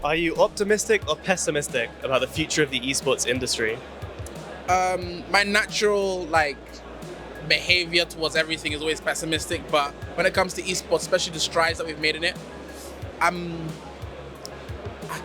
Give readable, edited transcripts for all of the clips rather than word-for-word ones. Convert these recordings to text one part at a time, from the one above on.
Are you optimistic or pessimistic about the future of the esports industry? My natural behavior towards everything is always pessimistic, but when it comes to esports, especially the strides that we've made in it, I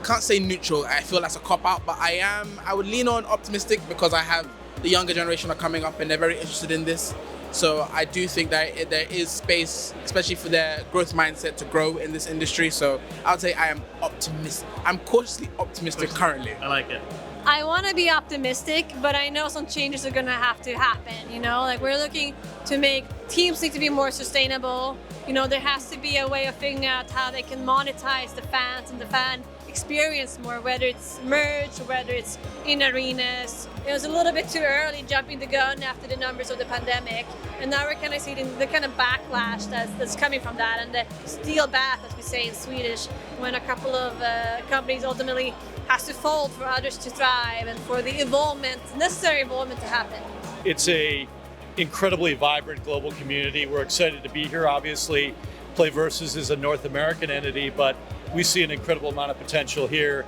can't say neutral. I feel that's a cop out, but I would lean on optimistic because I have the younger generation are coming up and they're very interested in this. So I do think that there is space, especially for their growth mindset, to grow in this industry. So I would say I am optimistic. I'm cautiously optimistic currently. I like it. I want to be optimistic, but I know some changes are going to have to happen. Like we're looking to make teams need to be more sustainable. There has to be a way of figuring out how they can monetize the fans and the fan experience more, whether it's merch or whether it's in arenas. It was a little bit too early jumping the gun after the numbers of the pandemic, and now we're kind of seeing the kind of backlash that's coming from that, and the steel bath, as we say in Swedish, when a couple of companies ultimately has to fold for others to thrive and for the necessary involvement to happen. It's a incredibly vibrant global community. We're excited to be here. Obviously, Play Versus is a North American entity, but we see an incredible amount of potential here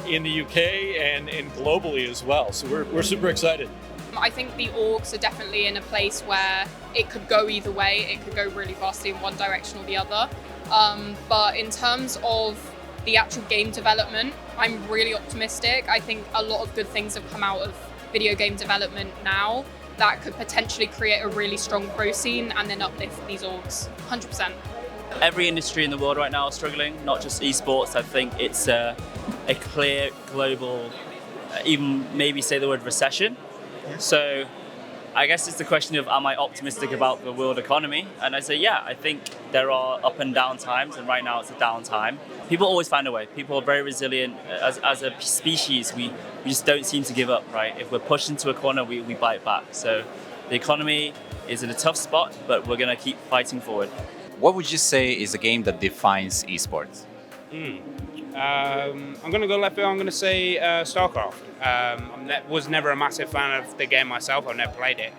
in the UK and globally as well. So we're super excited. I think the orgs are definitely in a place where it could go either way. It could go really vastly in one direction or the other. But in terms of the actual game development, I'm really optimistic. I think a lot of good things have come out of video game development now that could potentially create a really strong pro scene and then uplift these orgs, 100%. Every industry in the world right now is struggling, not just esports. I think it's a clear global, even maybe say the word recession. So I guess it's the question of, am I optimistic about the world economy? And I say, yeah, I think there are up and down times, and right now it's a down time. People always find a way. People are very resilient. As a species, we just don't seem to give up, right? If we're pushed into a corner, we bite back. So the economy is in a tough spot, but we're going to keep fighting forward. What would you say is a game that defines esports? I'm going to go left field. I'm going to say StarCraft. I was never a massive fan of the game myself. I've never played it.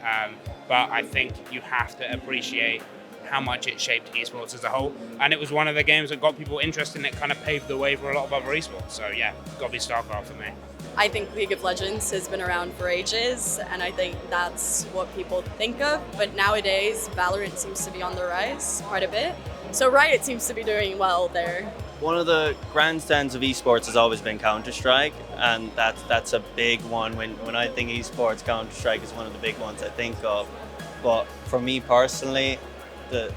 But I think you have to appreciate how much it shaped esports as a whole. And it was one of the games that got people interested and it kind of paved the way for a lot of other esports. So yeah, got to be StarCraft for me. I think League of Legends has been around for ages, and I think that's what people think of. But nowadays, Valorant seems to be on the rise quite a bit. So Riot seems to be doing well there. One of the grandstands of esports has always been Counter-Strike, and that's a big one. When I think esports, Counter-Strike is one of the big ones I think of. But for me personally, the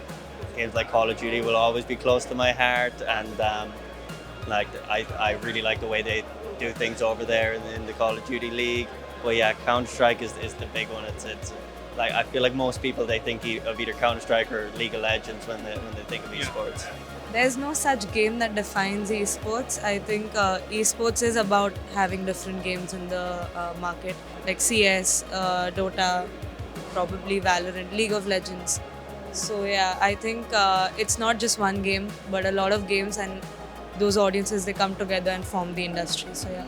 games like Call of Duty will always be close to my heart, and I really like the way they do things over there in the Call of Duty League. But yeah, Counter-Strike is the big one. It's like, I feel like most people, they think of either Counter-Strike or League of Legends when they think of esports. There's no such game that defines esports. I think esports is about having different games in the market, like CS, Dota, probably Valorant, League of Legends. So yeah, I think it's not just one game, but a lot of games, and those audiences, they come together and form the industry. So yeah.